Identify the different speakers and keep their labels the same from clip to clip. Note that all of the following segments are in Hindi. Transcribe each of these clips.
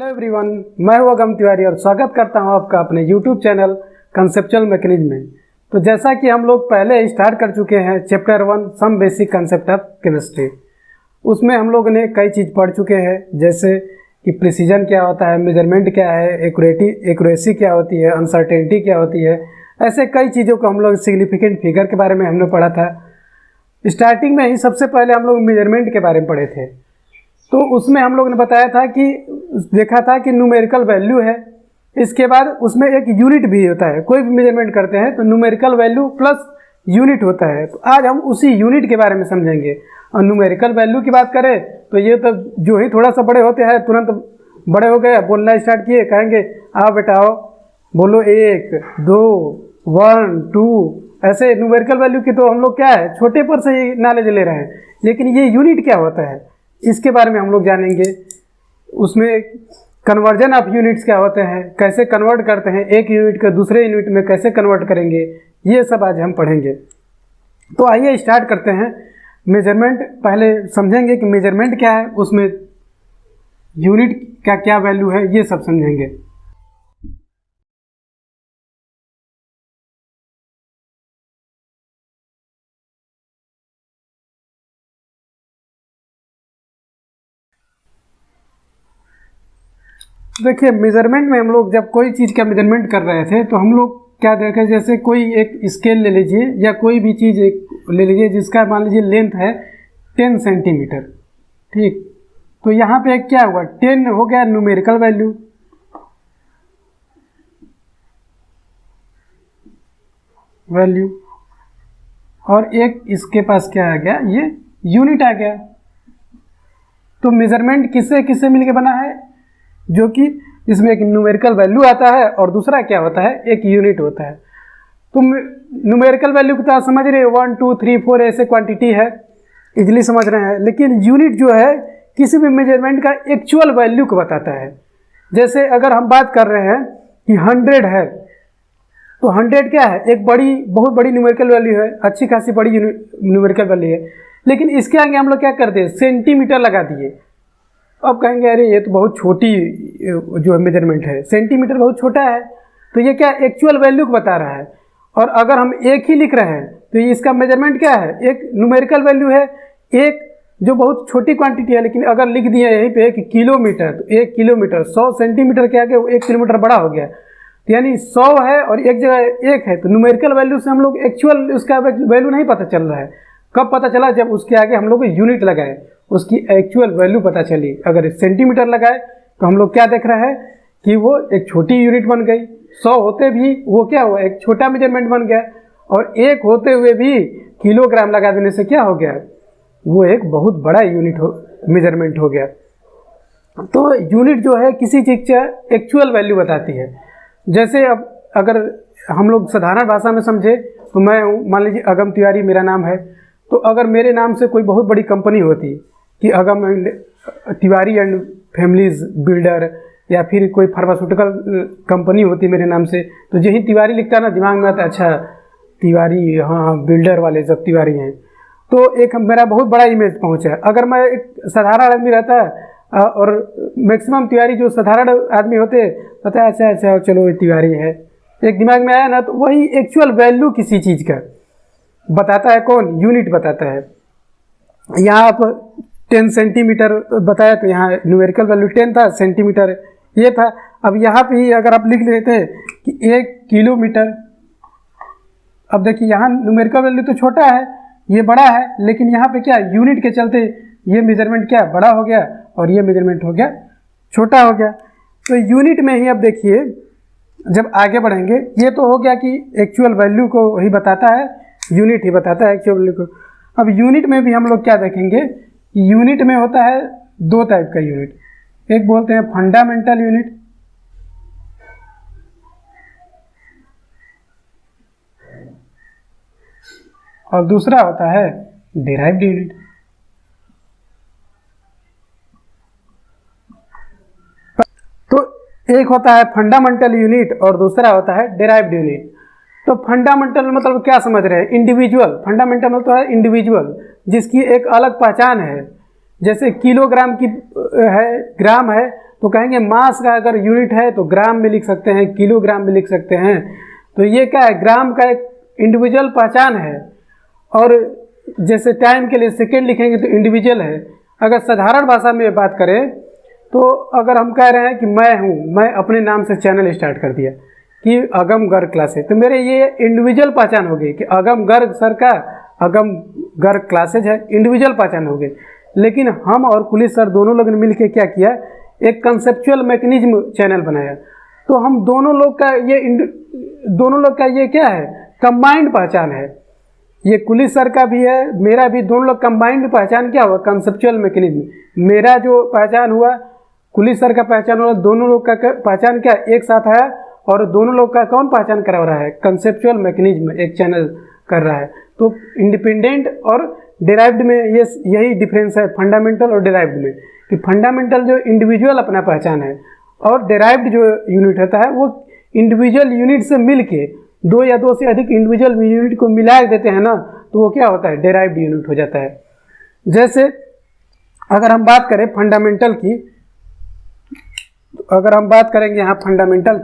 Speaker 1: हेलो एवरीवन, मैं हूं अगम तिवारी और स्वागत करता हूं आपका अपने यूट्यूब चैनल कंसेप्चुअल मैकेनिज्म में। तो जैसा कि हम लोग पहले स्टार्ट कर चुके हैं chapter 1 some basic concept of chemistry, उसमें हम लोग ने कई चीज़ पढ़ चुके हैं, जैसे कि प्रिसीजन क्या होता है, मेजरमेंट क्या है, एक्यूरेसी क्या होती है, अनसर्टेनिटी क्या होती है। ऐसे कई चीज़ों को हम लोग सिग्निफिकेंट फिगर के बारे में हमने पढ़ा था। स्टार्टिंग में ही सबसे पहले हम लोग मेजरमेंट के बारे में पढ़े थे, तो उसमें हम लोग ने बताया था कि देखा था कि न्यूमेरिकल वैल्यू है, इसके बाद उसमें एक यूनिट भी होता है। कोई भी मेजरमेंट करते हैं तो न्यूमेरिकल वैल्यू प्लस यूनिट होता है। तो आज हम उसी यूनिट के बारे में समझेंगे। और न्यूमेरिकल वैल्यू की बात करें तो ये तो जो ही थोड़ा सा बड़े होते हैं तुरंत बड़े हो गए, बोलना स्टार्ट किए, कहेंगे आओ बेटा आओ बोलो 1 2 1 2। ऐसे न्यूमेरिकल वैल्यू की तो हम लोग क्या है छोटे पर से ही नॉलेज ले रहे हैं, लेकिन ये यूनिट क्या होता है इसके बारे में हम लोग जानेंगे। उसमें कन्वर्जन ऑफ यूनिट्स क्या होते हैं, कैसे कन्वर्ट करते हैं, एक यूनिट को दूसरे यूनिट में कैसे कन्वर्ट करेंगे, ये सब आज हम पढ़ेंगे। तो आइए स्टार्ट करते हैं। मेजरमेंट पहले समझेंगे कि मेजरमेंट क्या है, उसमें यूनिट का क्या वैल्यू है, ये सब समझेंगे। देखिए, मेजरमेंट में हम लोग जब कोई चीज़ का मेजरमेंट कर रहे थे तो हम लोग क्या देखें, जैसे कोई एक स्केल ले लीजिए या कोई भी चीज़ एक ले लीजिए जिसका मान लीजिए लेंथ है 10 सेंटीमीटर, ठीक। तो यहाँ पे क्या हुआ, 10 हो गया न्यूमेरिकल वैल्यू और एक इसके पास क्या आ गया, ये यूनिट आ गया। तो मेजरमेंट किससे किससे मिलके बना है, जो कि इसमें एक न्यूमेरिकल वैल्यू आता है और दूसरा क्या होता है, एक यूनिट होता है। तो न्यूमेरिकल वैल्यू को तो आप समझ रहे हो 1 2 3 4 ऐसे क्वांटिटी है, इजीली समझ रहे हैं। लेकिन यूनिट जो है किसी भी मेजरमेंट का एक्चुअल वैल्यू को बताता है। जैसे अगर हम बात कर रहे हैं कि 100 है, तो 100 क्या है, एक बहुत बड़ी न्यूमेरिकल वैल्यू है, अच्छी खासी बड़ी न्यूमेरिकल वैल्यू है। लेकिन इसके आगे हम लोग क्या करते हैं, सेंटीमीटर लगा दिए। अब कहेंगे अरे ये तो बहुत छोटी जो मेजरमेंट है, सेंटीमीटर बहुत छोटा है, तो ये क्या एक्चुअल वैल्यू को बता रहा है। और अगर हम एक ही लिख रहे हैं तो इसका मेजरमेंट क्या है, एक न्यूमेरिकल वैल्यू है, एक जो बहुत छोटी क्वांटिटी है। लेकिन अगर लिख दिया यहीं पे कि किलोमीटर, तो 1 किलोमीटर 100 सेंटीमीटर के आगे 1 किलोमीटर बड़ा हो गया, तो यानी 100 है और एक जगह 1 है। तो न्यूमेरिकल वैल्यू से हम लोग एक्चुअल उसका वैल्यू नहीं पता चल रहा है। कब पता चला, जब उसके आगे हम लोग यूनिट लगाए, उसकी एक्चुअल वैल्यू पता चली। अगर सेंटीमीटर लगाए तो हम लोग क्या देख रहे हैं कि वो एक छोटी यूनिट बन गई, 100 होते भी वो क्या हुआ, एक छोटा मेजरमेंट बन गया। और 1 होते हुए भी किलोग्राम लगा देने से क्या हो गया, वो एक बहुत बड़ा यूनिट मेजरमेंट हो गया। तो यूनिट जो है किसी चीज़ का एक्चुअल वैल्यू बताती है। जैसे अब अगर हम लोग साधारण भाषा में समझे तो मैं मान लीजिए अगम तिवारी मेरा नाम है, तो अगर मेरे नाम से कोई बहुत बड़ी कंपनी होती कि अगम तिवारी एंड फैमिलीज बिल्डर, या फिर कोई फार्मास्यूटिकल कंपनी होती मेरे नाम से, तो यही तिवारी लिखता ना, दिमाग में आता अच्छा तिवारी, हाँ बिल्डर वाले सब तिवारी हैं, तो एक मेरा बहुत बड़ा इमेज पहुंचा। अगर मैं एक साधारण आदमी रहता और मैक्सिमम तिवारी जो साधारण आदमी होते पता है अच्छा अच्छा चलो ये तिवारी है, एक दिमाग में आया ना, तो वही एक्चुअल वैल्यू किसी चीज़ का बताता है, कौन, यूनिट बताता है। यहाँ आप 10 सेंटीमीटर बताया तो यहाँ न्यूमेरिकल वैल्यू 10 था, सेंटीमीटर ये था। अब यहाँ पे ही अगर आप लिख लेते हैं कि 1 किलोमीटर, अब देखिए यहाँ न्यूमेरिकल वैल्यू तो छोटा है, ये बड़ा है, लेकिन यहाँ पे क्या यूनिट के चलते ये मेजरमेंट क्या बड़ा हो गया और ये मेजरमेंट हो गया छोटा हो गया। तो यूनिट में ही अब देखिए जब आगे बढ़ेंगे, ये तो हो गया कि एक्चुअल वैल्यू को ही बताता है, यूनिट ही बताता है एक्चुअल वैल्यू को। अब यूनिट में भी हम लोग क्या देखेंगे, यूनिट में होता है 2 टाइप का यूनिट, एक बोलते हैं फंडामेंटल यूनिट, और दूसरा होता है डिराइव्ड यूनिट। तो एक होता है फंडामेंटल यूनिट और दूसरा होता है डिराइव्ड यूनिट। तो फंडामेंटल मतलब क्या समझ रहे हैं, इंडिविजुअल। फंडामेंटल मतलब है इंडिविजुअल, जिसकी एक अलग पहचान है, जैसे किलोग्राम की है, ग्राम है, तो कहेंगे मास का अगर यूनिट है तो ग्राम में लिख सकते हैं, किलोग्राम में लिख सकते हैं। तो ये क्या है, ग्राम का एक इंडिविजुअल पहचान है। और जैसे टाइम के लिए सेकेंड लिखेंगे तो इंडिविजुअल है। अगर साधारण भाषा में बात करें तो अगर हम कह रहे हैं कि मैं अपने नाम से चैनल स्टार्ट कर दिया कि अगम गर्ग क्लासेज, तो मेरे ये इंडिविजुअल पहचान हो गई कि अगम गर्ग सर का अगम गर्ग क्लासेज है, इंडिविजुअल पहचान हो गई। लेकिन हम और कुलिस सर दोनों लोगों ने मिलकर क्या किया, एक कंसेप्चुअल मैकेनिज्म चैनल बनाया। तो हम दोनों लोग का ये क्या है, कंबाइंड पहचान है। ये कुलिस सर का भी है, मेरा भी, दोनों लोग कंबाइंड पहचान क्या हुआ, कंसेप्चुअल मैकेनिज्म। मेरा जो पहचान हुआ, कुलिस सर का पहचान हुआ, दोनों लोग का पहचान क्या एक साथ आया। और दोनों लोग का कौन पहचान करा रहा है, कंसेप्चुअल मैकेनिज्म एक चैनल कर रहा है। तो इंडिपेंडेंट और डिराइव्ड में ये यही डिफरेंस है फंडामेंटल और डिराइव्ड में, कि फंडामेंटल जो इंडिविजुअल अपना पहचान है और डिराइव्ड जो यूनिट होता है वो इंडिविजुअल यूनिट से मिल के दो या दो से अधिक इंडिविजुअल यूनिट को मिला देते हैं ना, तो वो क्या होता है, डिराइव्ड यूनिट हो जाता है। जैसे अगर हम बात करें फंडामेंटल की, अगर हम बात करेंगे यहाँ फंडामेंटल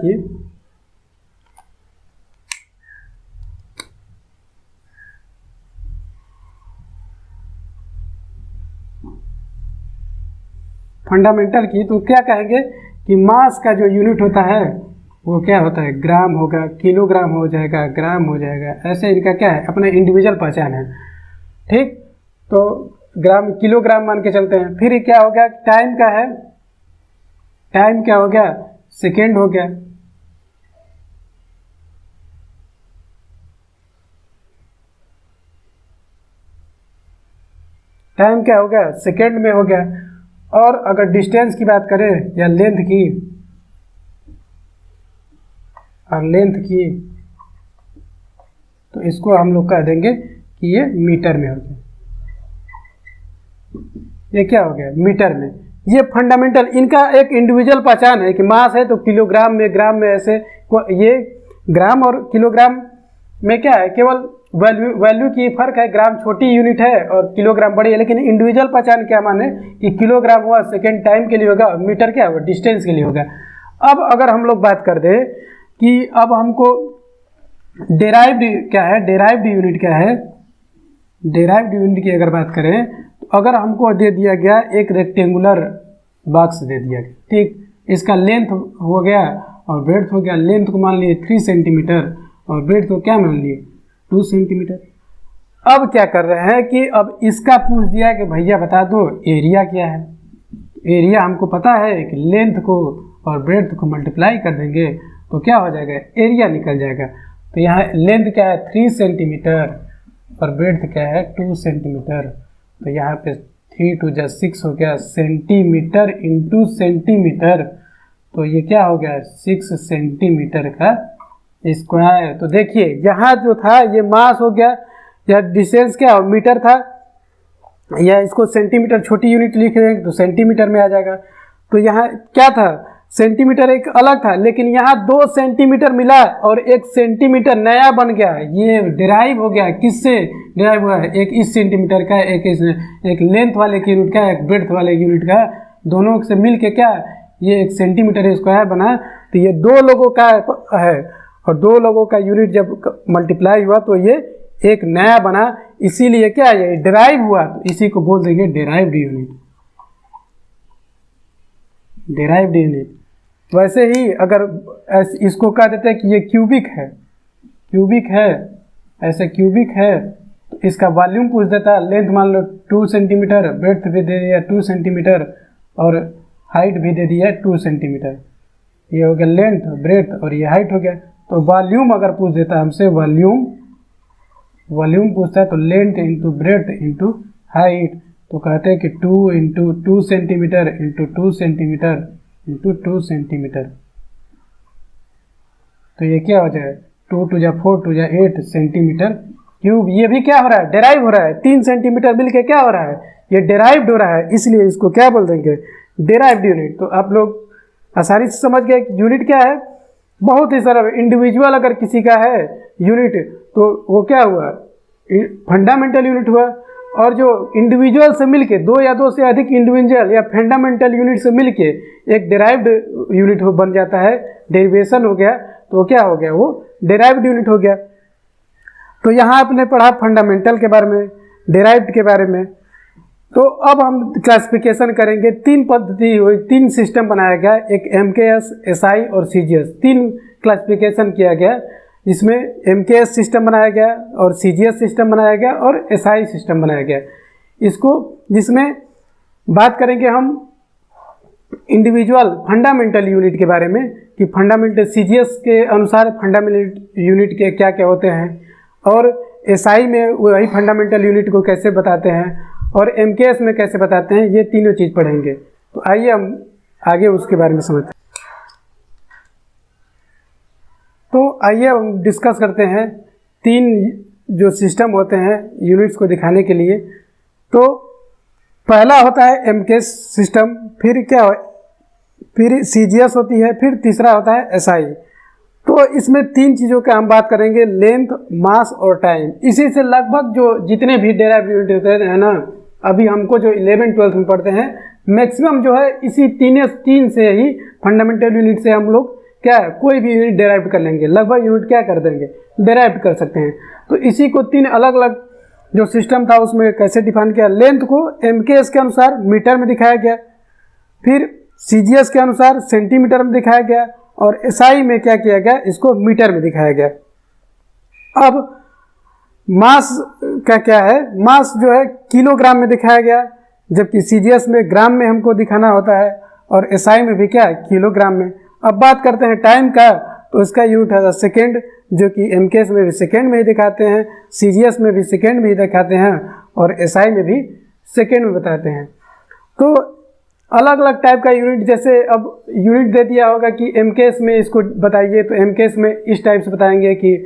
Speaker 1: की, तो क्या कहेंगे कि मास का जो यूनिट होता है वो क्या होता है, ग्राम होगा, किलोग्राम हो जाएगा, ग्राम हो जाएगा। ऐसे इनका क्या है, अपना इंडिविजुअल पहचान है। ठीक, तो ग्राम किलोग्राम मान के चलते हैं। फिर क्या हो गया, टाइम का है, टाइम क्या हो गया, सेकेंड हो गया। टाइम क्या हो गया, सेकेंड में हो गया। और अगर डिस्टेंस की बात करें या लेंथ की, और लेंथ की, तो इसको हम लोग कह देंगे कि ये मीटर में हो गया। ये क्या हो गया, मीटर में। ये फंडामेंटल, इनका एक इंडिविजुअल पहचान है कि मास है तो किलोग्राम में, ग्राम में, ऐसे ये ग्राम और किलोग्राम में क्या है, केवल वैल्यू की फर्क है। ग्राम छोटी यूनिट है और किलोग्राम बड़ी है, लेकिन इंडिविजुअल पहचान क्या माने कि किलोग्राम हुआ सेकेंड टाइम के लिए होगा, मीटर क्या होगा, डिस्टेंस के लिए होगा। अब अगर हम लोग बात कर दें कि अब हमको डेराइव्ड क्या है, डेराइव्ड यूनिट क्या है, डेराइव्ड यूनिट की अगर बात करें तो अगर हमको दे दिया गया एक रेक्टेंगुलर बॉक्स दे दिया गया, ठीक, इसका लेंथ हो गया और ब्रेड्थ हो गया। लेंथ को मान लिए 3 सेंटीमीटर और ब्रेड्थ को क्या मान लिए 2 सेंटीमीटर। अब क्या कर रहे हैं कि अब इसका पूछ दिया कि भैया बता दो एरिया क्या है। एरिया हमको पता है कि लेंथ को और ब्रेड्थ को मल्टीप्लाई कर देंगे तो क्या हो जाएगा, एरिया निकल जाएगा। तो यहाँ लेंथ क्या है 3 सेंटीमीटर और ब्रेड्थ क्या है 2 सेंटीमीटर। तो यहाँ पे 3 2 जा 6 हो गया, सेंटीमीटर इंटू सेंटीमीटर, तो ये क्या हो गया 6 सेंटीमीटर का स्क्वायर। तो देखिए यहाँ जो था ये मास हो गया, या डिस्टेंस क्या मीटर था, या इसको सेंटीमीटर छोटी यूनिट लिख देंगे तो सेंटीमीटर में आ जाएगा। तो यहाँ क्या था, सेंटीमीटर एक अलग था, लेकिन यहाँ 2 सेंटीमीटर मिला और 1 सेंटीमीटर नया बन गया। ये डिराइव हो गया, किससे डिराइव हुआ है, एक इस सेंटीमीटर का, एक लेंथ वाले की यूनिट का, एक ब्रेड्थ वाले यूनिट का, दोनों से मिल के क्या ये 1 सेंटीमीटर स्क्वायर बना। तो ये 2 लोगों का है और 2 लोगों का यूनिट जब मल्टीप्लाई हुआ तो ये एक नया बना, इसीलिए क्या ये डिराइव हुआ। तो इसी को बोल देंगे डिराइव्ड यूनिट, डिराइव्ड यूनिट। वैसे ही अगर इसको कह देते हैं कि ये क्यूबिक है, क्यूबिक है, ऐसे क्यूबिक है, तो इसका वॉल्यूम पूछ देता, लेंथ मान लो 2 सेंटीमीटर, ब्रेड्थ भी दे दिया 2 सेंटीमीटर और हाइट भी दे दिया 2 सेंटीमीटर। ये हो गया लेंथ, ब्रेड्थ और ये हाइट हो गया। तो वॉल्यूम अगर पूछ देता हमसे, वॉल्यूम पूछता है तो length into breadth into height, तो कहते हैं कि 2 into 2 centimetre into 2 centimetre into 2 centimetre. तो ये क्या हो जाए 2 2 जा 4 2 जा 8 सेंटीमीटर क्यूब। ये भी क्या हो रहा है, डेराइव हो रहा है, 3 सेंटीमीटर मिलके क्या हो रहा है, ये डेराइव्ड हो रहा है, इसलिए इसको क्या बोल देंगे, डेराइव्ड यूनिट। तो आप लोग आसानी से समझ गए कि यूनिट क्या है, बहुत ही सरल। इंडिविजुअल अगर किसी का है यूनिट तो वो क्या हुआ, फंडामेंटल यूनिट हुआ, और जो इंडिविजुअल से मिलके, दो या दो से अधिक इंडिविजुअल या फंडामेंटल यूनिट से मिलके एक डिराइव्ड यूनिट बन जाता है, डेरिवेशन हो गया, तो क्या हो गया, वो डिराइव्ड यूनिट हो गया। तो यहाँ आपने पढ़ा फंडामेंटल के बारे में, डिराइव्ड के बारे में। तो अब हम क्लासिफिकेशन करेंगे। तीन पद्धति हुई, तीन सिस्टम बनाया गया, एक MKS, SI और CGS, तीन क्लासिफिकेशन किया गया। इसमें MKS सिस्टम बनाया गया और CGS सिस्टम बनाया गया और SI सिस्टम बनाया गया। इसको जिसमें बात करेंगे हम इंडिविजुअल फंडामेंटल यूनिट के बारे में कि फंडामेंटल CGS के अनुसार फंडामेंटल यूनिट के क्या क्या होते हैं, और SI में वही फंडामेंटल यूनिट को कैसे बताते हैं, और MKS में कैसे बताते हैं। ये तीनों चीज़ पढ़ेंगे। तो आइए हम आगे उसके बारे में समझते हैं। तो आइए हम डिस्कस करते हैं तीन जो सिस्टम होते हैं यूनिट्स को दिखाने के लिए। तो पहला होता है MKS सिस्टम, फिर फिर CGS होती है, फिर तीसरा होता है SI। तो इसमें तीन चीज़ों का हम बात करेंगे, लेंथ, मास और टाइम। इसी से लगभग जो जितने भी डेराइव्ड यूनिट होते हैं ना, अभी हमको जो 11th-12th में पढ़ते हैं, मैक्सिमम जो है इसी तीन से ही फंडामेंटल यूनिट से हम लोग क्या है, कोई भी यूनिट डेराइव कर लेंगे, लगभग यूनिट क्या कर देंगे, डेराइव कर सकते हैं। तो इसी को तीन अलग अलग जो सिस्टम था उसमें कैसे डिफाइन किया। लेंथ को MKS के अनुसार मीटर में दिखाया गया, फिर CGS के अनुसार सेंटीमीटर में दिखाया गया, और SI में क्या किया गया, इसको मीटर में दिखाया गया। अब मास का क्या है, मास जो है किलोग्राम में दिखाया गया, जबकि CGS में ग्राम में हमको दिखाना होता है, और SI में भी क्या है, किलोग्राम में। अब बात करते हैं टाइम का, तो इसका यूनिट है सेकेंड, जो कि MKS में भी सेकेंड में ही दिखाते हैं, CGS में भी सेकेंड में ही दिखाते हैं, और SI में भी सेकेंड में बताते हैं। तो अलग अलग टाइप का यूनिट, जैसे अब यूनिट दे दिया होगा कि MKS में इसको बताइए, तो MKS में इस टाइप से बताएंगे कि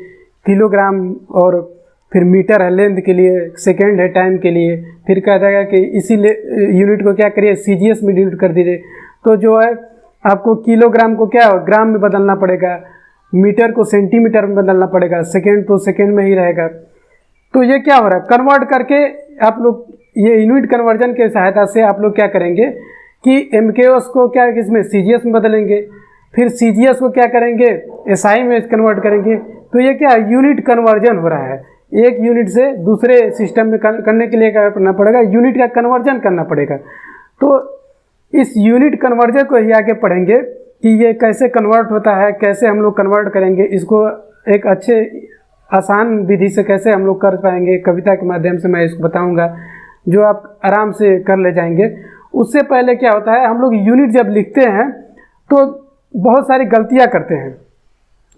Speaker 1: किलोग्राम, और फिर मीटर है लेंथ के लिए, सेकेंड है टाइम के लिए, फिर कहा जाएगा कि इसी यूनिट को क्या करिए, CGS में यूनिट कर दीजिए। तो जो है आपको किलोग्राम को क्या ग्राम में बदलना पड़ेगा, मीटर को सेंटीमीटर में बदलना पड़ेगा, सेकेंड तो सेकेंड में ही रहेगा। तो ये क्या हो रहा है, कन्वर्ट करके आप लोग ये यूनिट कन्वर्जन के सहायता से आप लोग क्या करेंगे कि MKS को क्या इसमें CGS में बदलेंगे, फिर CGS को क्या करेंगे, SI में कन्वर्ट करेंगे। तो ये क्या यूनिट कन्वर्जन हो रहा है, एक यूनिट से दूसरे सिस्टम में करने के लिए क्या करना पड़ेगा, यूनिट का कन्वर्जन करना पड़ेगा। तो इस यूनिट कन्वर्जन को ही आगे पढ़ेंगे कि ये कैसे कन्वर्ट होता है, कैसे हम लोग कन्वर्ट करेंगे, इसको एक अच्छे आसान विधि से कैसे हम लोग कर पाएंगे, कविता के माध्यम से मैं इसको बताऊंगा, जो आप आराम से कर ले जाएंगे। उससे पहले क्या होता है, हम लोग यूनिट जब लिखते हैं तो बहुत सारी गलतियां करते हैं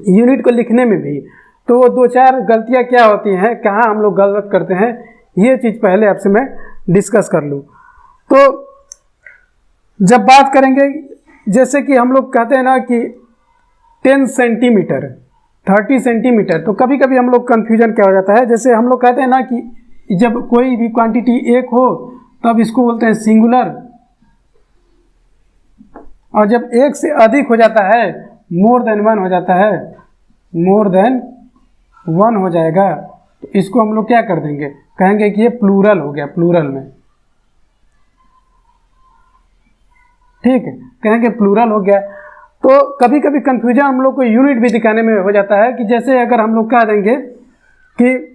Speaker 1: यूनिट को लिखने में भी। तो वो दो चार गलतियां क्या होती हैं, कहाँ हम लोग गलत करते हैं, ये चीज़ पहले आपसे मैं डिस्कस कर लूँ। तो जब बात करेंगे, जैसे कि हम लोग कहते हैं ना कि 10 सेंटीमीटर 30 सेंटीमीटर, तो कभी कभी हम लोग कन्फ्यूजन क्या हो जाता है, जैसे हम लोग कहते हैं ना कि जब कोई भी क्वांटिटी एक हो तब इसको बोलते हैं सिंगुलर, और जब एक से अधिक हो जाता है, मोर देन वन हो जाता है, मोर देन वन हो जाएगा, तो इसको हम लोग क्या कर देंगे, कहेंगे कि ये प्लूरल हो गया, प्लूरल में, ठीक है, कहेंगे प्लूरल हो गया। तो कभी कभी कंफ्यूजन हम लोग को यूनिट भी दिखाने में हो जाता है कि जैसे अगर हम लोग कह देंगे कि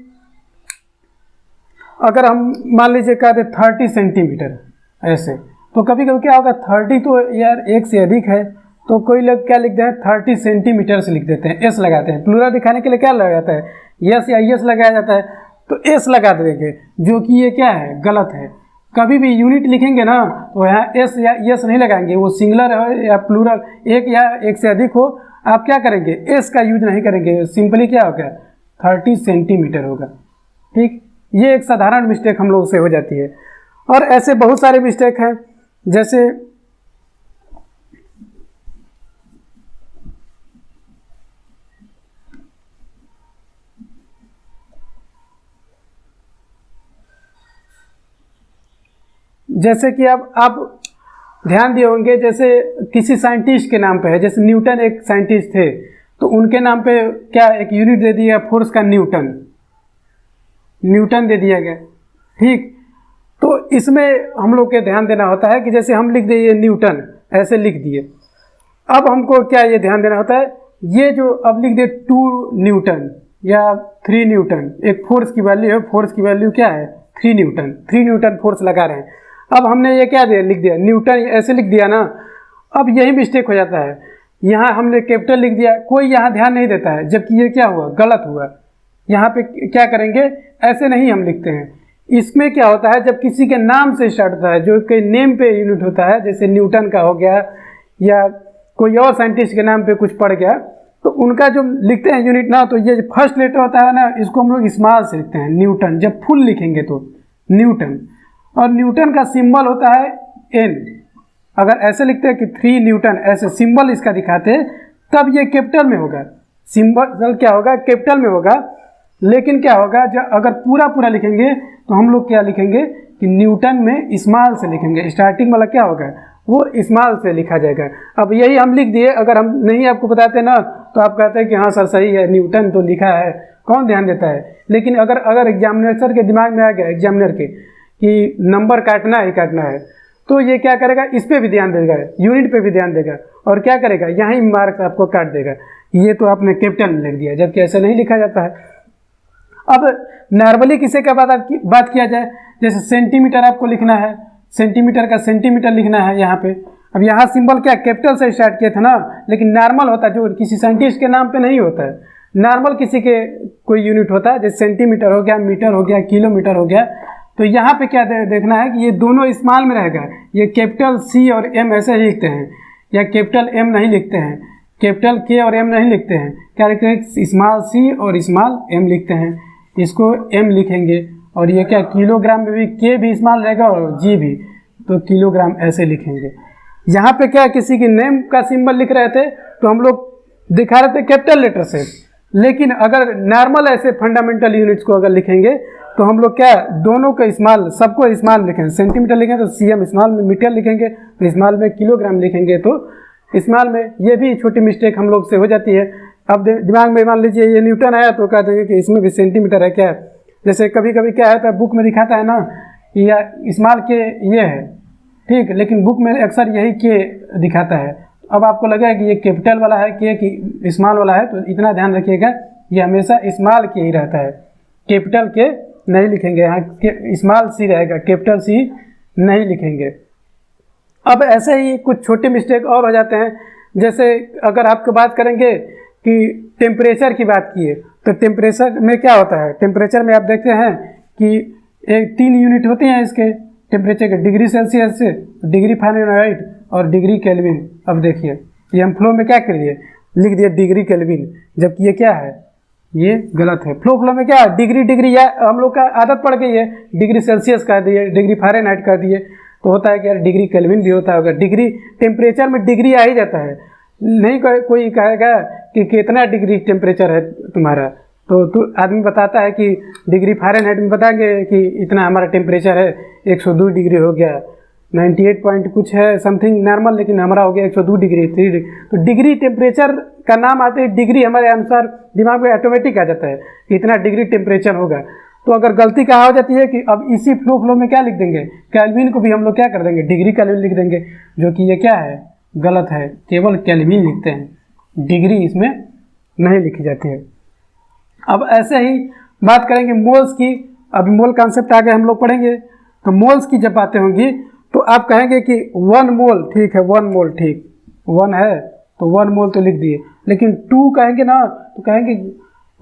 Speaker 1: अगर हम मान लीजिए कह दे 30 सेंटीमीटर ऐसे, तो कभी कभी क्या होगा, 30 तो यार एक से अधिक है, तो कोई लोग क्या लिखते हैं 30 सेंटीमीटर से लिख देते हैं, एस लगाते हैं। प्लूरल दिखाने के लिए क्या लगाता है, यस या यस लगाया जाता है, तो एस लगा देंगे, जो कि ये क्या है, गलत है। कभी भी यूनिट लिखेंगे ना तो यहाँ एस या यस नहीं लगाएंगे, वो सिंगुलर हो या प्लूरल, एक या एक से अधिक हो, आप क्या करेंगे, एस का यूज नहीं करेंगे, सिंपली क्या होगा 30 सेंटीमीटर होगा। ठीक, ये एक साधारण मिस्टेक हम लोग से हो जाती है, और ऐसे बहुत सारे मिस्टेक हैं, जैसे कि अब आप ध्यान दिए होंगे, जैसे किसी साइंटिस्ट के नाम पे है, जैसे न्यूटन एक साइंटिस्ट थे, तो उनके नाम पे क्या एक यूनिट दे दिया फोर्स का, न्यूटन दे दिया गया। ठीक, तो इसमें हम लोग के ध्यान देना होता है कि जैसे हम लिख दिए न्यूटन, ऐसे लिख दिए, अब हमको क्या ये ध्यान देना होता है, ये जो अब लिख दिए 2 न्यूटन या 3 न्यूटन, एक फोर्स की वैल्यू है, फोर्स की वैल्यू क्या है 3 न्यूटन, 3 न्यूटन फोर्स लगा रहे हैं। अब हमने ये क्या दिया, लिख दिया न्यूटन, ऐसे लिख दिया ना। अब यही मिस्टेक हो जाता है, यहाँ हमने कैपिटल लिख दिया, कोई यहाँ ध्यान नहीं देता है, जबकि ये क्या हुआ, गलत हुआ। यहाँ पे क्या करेंगे, ऐसे नहीं हम लिखते हैं। इसमें क्या होता है, जब किसी के नाम से स्टार्ट होता है, जो कि नेम पे यूनिट होता है, जैसे न्यूटन का हो गया या कोई और साइंटिस्ट के नाम पे कुछ पड़ गया, तो उनका जो लिखते हैं यूनिट ना, तो ये जो फर्स्ट लेटर होता है ना, इसको हम लोग स्मॉल से लिखते हैं न्यूटन। जब फुल लिखेंगे तो न्यूटन, और न्यूटन का सिंबल होता है एन। अगर ऐसे लिखते हैं कि 3 न्यूटन, ऐसे सिंबल इसका दिखाते हैं, तब ये कैपिटल में होगा, सिंबल क्या होगा, कैपिटल में होगा। लेकिन क्या होगा, जब अगर पूरा पूरा लिखेंगे तो हम लोग क्या लिखेंगे कि न्यूटन में स्मॉल से लिखेंगे, स्टार्टिंग वाला क्या होगा वो स्मॉल से लिखा जाएगा। अब यही हम लिख दिए, अगर हम नहीं आपको बताते ना तो आप कहते हैं कि हाँ सर सही है, न्यूटन तो लिखा है, कौन ध्यान देता है। लेकिन अगर एग्जामिनेटर के दिमाग में आ गया, एग्जामिनर के, कि नंबर काटना ही काटना है, तो ये क्या करेगा, इस पर भी ध्यान देगा, यूनिट पे भी ध्यान देगा, और क्या करेगा, यहाँ ही मार्क्स आपको काट देगा, ये तो आपने कैपिटल में लिख दिया, जबकि ऐसा नहीं लिखा जाता है। अब नॉर्मली किसी का बात किया जाए, जैसे सेंटीमीटर आपको लिखना है, सेंटीमीटर का सेंटीमीटर लिखना है यहाँ पे। अब यहाँ सिंबल क्या कैपिटल से स्टार्ट किया था ना, लेकिन नॉर्मल होता है, जो किसी साइंटिस्ट के नाम पे नहीं होता है, नॉर्मल किसी के कोई यूनिट होता है, जैसे सेंटीमीटर हो गया, मीटर हो गया, किलोमीटर हो गया। तो यहाँ पे क्या देखना है कि ये दोनों स्मॉल में रहेगा, ये कैपिटल सी और एम ऐसे ही लिखते हैं, या कैपिटल एम नहीं लिखते हैं, कैपिटल के और एम नहीं लिखते हैं, क्या लिखते हैं, स्मॉल सी और स्मॉल एम लिखते हैं, इसको एम लिखेंगे। और ये क्या, किलोग्राम में भी के भी स्मॉल रहेगा और जी भी, तो किलोग्राम ऐसे लिखेंगे। यहाँ पे क्या किसी की नेम का सिंबल लिख रहे थे तो हम लोग दिखा रहे थे कैपिटल लेटर से, लेकिन अगर नॉर्मल ऐसे फंडामेंटल यूनिट्स को अगर लिखेंगे तो हम लोग क्या दोनों का स्मॉल, सबको स्मॉल लिखेंगे, सेंटीमीटर लिखेंगे तो सीएम स्मॉल में, मीटर लिखेंगे तो स्मॉल में, किलोग्राम लिखेंगे तो स्मॉल में। ये भी छोटी मिस्टेक हम लोग से हो जाती है। अब दिमाग में मान लीजिए ये न्यूटन आया तो कह देंगे कि इसमें भी सेंटीमीटर है क्या, जैसे कभी कभी क्या है, बुक में दिखाता है ना या स्मॉल के ये है, ठीक, लेकिन बुक में अक्सर यही के दिखाता है। अब आपको लगेगा कि ये कैपिटल वाला है के कि स्मॉल वाला है, तो इतना ध्यान रखिएगा ये हमेशा स्मॉल के ही रहता है, कैपिटल के नहीं लिखेंगे, यहाँ स्मॉल सी रहेगा, कैपिटल सी नहीं लिखेंगे। अब ऐसे ही कुछ छोटे मिस्टेक और हो जाते हैं, जैसे अगर आपको बात करेंगे कि टेम्परेचर की बात किए, तो टेम्परेचर में क्या होता है, टेम्परेचर में आप देखते हैं कि एक 3 यूनिट होते हैं इसके टेम्परेचर के, डिग्री सेल्सियस से, डिग्री फ़ारेनहाइट और डिग्री केल्विन। अब देखिए ये हम फ्लो में क्या कर दिए, लिख दिए डिग्री केल्विन, जबकि ये क्या है, ये गलत है। फ्लो में क्या डिग्री या हम लोग का आदत पड़ गई है, डिग्री सेल्सियस कर दिए, डिग्री फ़ारेनहाइट कर दिए, तो होता है कि यार डिग्री केल्विन भी होता होगा। डिग्री टेम्परेचर में डिग्री आ ही जाता है, नहीं कोई कहेगा कि कितना डिग्री टेम्परेचर है तुम्हारा, तो आदमी बताता है कि डिग्री फ़ारेनहाइट में बताएंगे कि इतना हमारा टेम्परेचर है, 102 डिग्री हो गया, 98 पॉइंट कुछ है समथिंग नॉर्मल, लेकिन हमारा हो गया 102 डिग्री, 3 डिग्री। तो डिग्री टेम्परेचर का नाम आते ही डिग्री हमारे अनुसार दिमाग में ऑटोमेटिक आ जाता है कि इतना डिग्री टेम्परेचर होगा। तो अगर गलती कहाँ हो जाती है कि अब इसी फ्लो में क्या लिख देंगे, केल्विन को भी हम लोग क्या कर देंगे, डिग्री केल्विन लिख देंगे, जो कि ये क्या है, गलत है, केवल केल्विन लिखते हैं, डिग्री इसमें नहीं लिखी जाती है। अब ऐसे ही बात करेंगे मोल्स की, अभी मोल कॉन्सेप्ट आगे हम लोग पढ़ेंगे। तो मोल्स की जब बातें होंगी तो आप कहेंगे कि 1 मोल, ठीक है 1 मोल, ठीक 1 है तो 1 मोल तो लिख दिए, लेकिन 2 कहेंगे ना तो कहेंगे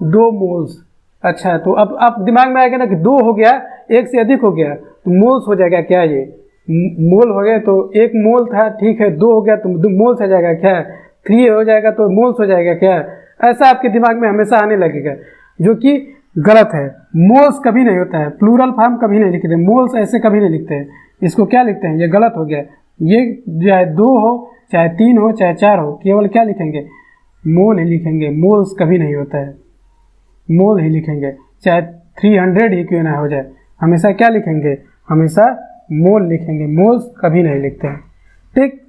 Speaker 1: 2 मोल्स। अच्छा, तो अब आप दिमाग में आएगा ना कि 2 हो गया, 1 से अधिक हो गया तो मोल्स हो जाएगा क्या, ये मोल हो गया तो 1 मोल था, ठीक है 2 हो गया तो 2 मोल्स हो जाएगा क्या, 3 हो जाएगा तो मोल्स हो जाएगा क्या, ऐसा आपके दिमाग में हमेशा आने लगेगा, जो कि गलत है। मोल्स कभी नहीं होता है, प्लूरल फॉर्म कभी नहीं लिखते, मोल्स ऐसे कभी नहीं लिखते हैं, इसको क्या लिखते हैं, ये गलत हो गया। ये चाहे 2 हो, चाहे 3 हो, चाहे 4 हो, केवल क्या लिखेंगे, मोल ही लिखेंगे, मोल्स कभी नहीं होता है, मोल ही लिखेंगे, चाहे 300 ही क्यों ना हो जाए, हमेशा क्या लिखेंगे, हमेशा मोल लिखेंगे, मोल्स कभी नहीं लिखते हैं। ठीक,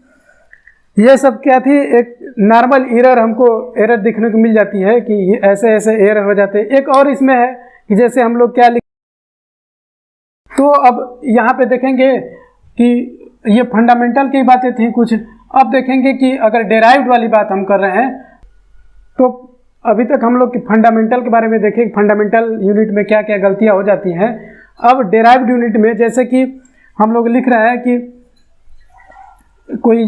Speaker 1: ये सब क्या थी, एक नॉर्मल एरर हमको एरर दिखने को मिल जाती है कि ये ऐसे ऐसे एरर हो जाते हैं। एक और इसमें है कि जैसे हम लोग क्या तो अब यहाँ पे देखेंगे कि ये फंडामेंटल की बातें थी कुछ। अब देखेंगे कि अगर डेराइव्ड वाली बात हम कर रहे हैं तो अभी तक हम लोग फंडामेंटल के बारे में देखें, फंडामेंटल यूनिट में क्या क्या गलतियां हो जाती हैं। अब डेराइव्ड यूनिट में जैसे कि हम लोग लिख रहे हैं कि कोई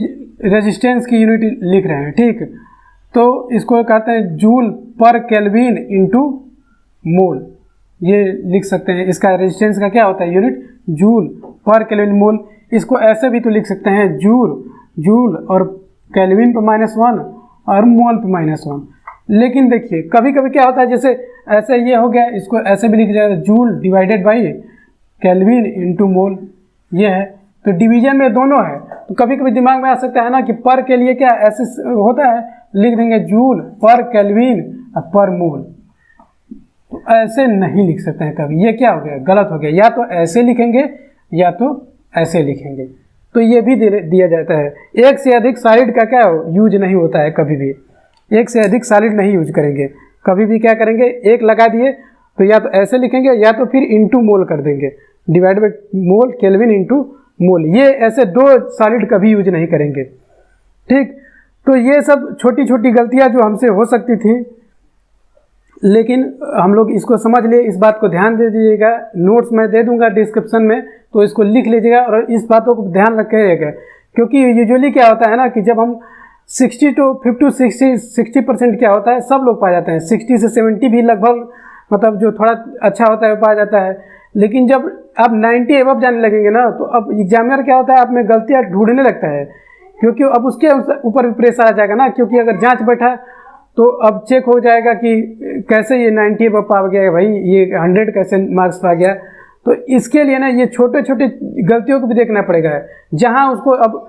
Speaker 1: रेजिस्टेंस की यूनिट लिख रहे हैं, ठीक, तो इसको कहते हैं जूल पर केल्विन इंटू मोल, ये लिख सकते हैं। इसका रेजिस्टेंस का क्या होता है यूनिट, जूल पर केल्विन मोल। इसको ऐसे भी तो लिख सकते हैं जूल और केल्विन पे -1 और मोल पे -1। लेकिन देखिए कभी कभी क्या होता है, जैसे ऐसे ये हो गया, इसको ऐसे भी लिख जाएगा joule divided by kelvin into मोल, ये है। तो डिवीजन में दोनों है, तो कभी कभी दिमाग में आ सकता है ना कि पर के लिए क्या ऐसे होता है, लिख देंगे जूल पर केल्विन पर मोल। तो ऐसे नहीं लिख सकते हैं कभी, ये क्या हो गया, गलत हो गया। या तो ऐसे लिखेंगे या तो ऐसे लिखेंगे, तो ये भी दिया जाता है। एक से अधिक सॉलिड का क्या यूज नहीं होता है कभी भी, एक से अधिक सॉलिड नहीं यूज करेंगे कभी भी। क्या करेंगे, एक लगा दिए तो या तो ऐसे लिखेंगे या तो फिर इंटू मोल कर देंगे, divide by mole kelvin into मोल। ये ऐसे दो सॉलिड कभी यूज नहीं करेंगे, ठीक। तो ये सब छोटी छोटी गलतियां जो हमसे हो सकती थी, लेकिन हम लोग इसको समझ लिए, इस बात को ध्यान दे दीजिएगा। नोट्स मैं दे दूंगा डिस्क्रिप्शन में, तो इसको लिख लीजिएगा और इस बातों को ध्यान रखिएगा। क्योंकि यूजुअली क्या होता है ना कि जब हम 60 to 60% क्या होता है, सब लोग पा जाते हैं। 60 से 70 भी लगभग, मतलब जो थोड़ा अच्छा होता है वो पा जाता है। लेकिन जब आप 90 एबव जाने लगेंगे ना, तो अब एग्जामिनर क्या होता है, आप में गलतियाँ ढूंढने लगता है, क्योंकि अब उसके ऊपर भी प्रेशर आ जाएगा ना। क्योंकि अगर जांच बैठा तो अब चेक हो जाएगा कि कैसे ये 90 एबव पा गया भाई, ये 100 कैसे मार्क्स पा गया। तो इसके लिए ना ये छोटे छोटे गलतियों को भी देखना पड़ेगा। जहाँ उसको अब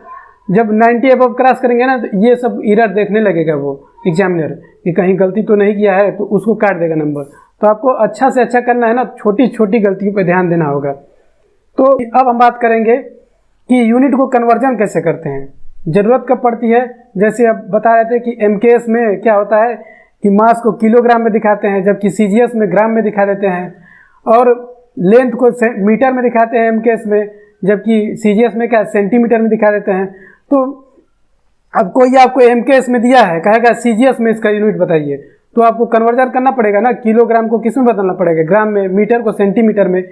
Speaker 1: जब 90 एबव क्रॉस करेंगे ना, तो ये सब एरर देखने लगेगा वो एग्जामिनर कि कहीं गलती तो नहीं किया है, तो उसको काट देगा नंबर। तो आपको अच्छा से अच्छा करना है ना, छोटी छोटी गलतियों पे ध्यान देना होगा। तो अब हम बात करेंगे कि यूनिट को कन्वर्जन कैसे करते हैं, ज़रूरत कब पड़ती है। जैसे अब बता रहे थे कि एमकेएस में क्या होता है कि मास को किलोग्राम में दिखाते हैं, जबकि सीजीएस में ग्राम में दिखा देते हैं, और लेंथ को मीटर में दिखाते हैं एमकेएस में, जबकि सीजीएस में क्या सेंटीमीटर में दिखा देते हैं। तो अब कोई आपको एमकेएस में दिया है, कहेगा सीजीएस में इसका यूनिट बताइए, तो आपको कन्वर्जन करना पड़ेगा ना, किलोग्राम को किस में बदलना पड़ेगा, ग्राम में, मीटर को सेंटीमीटर में।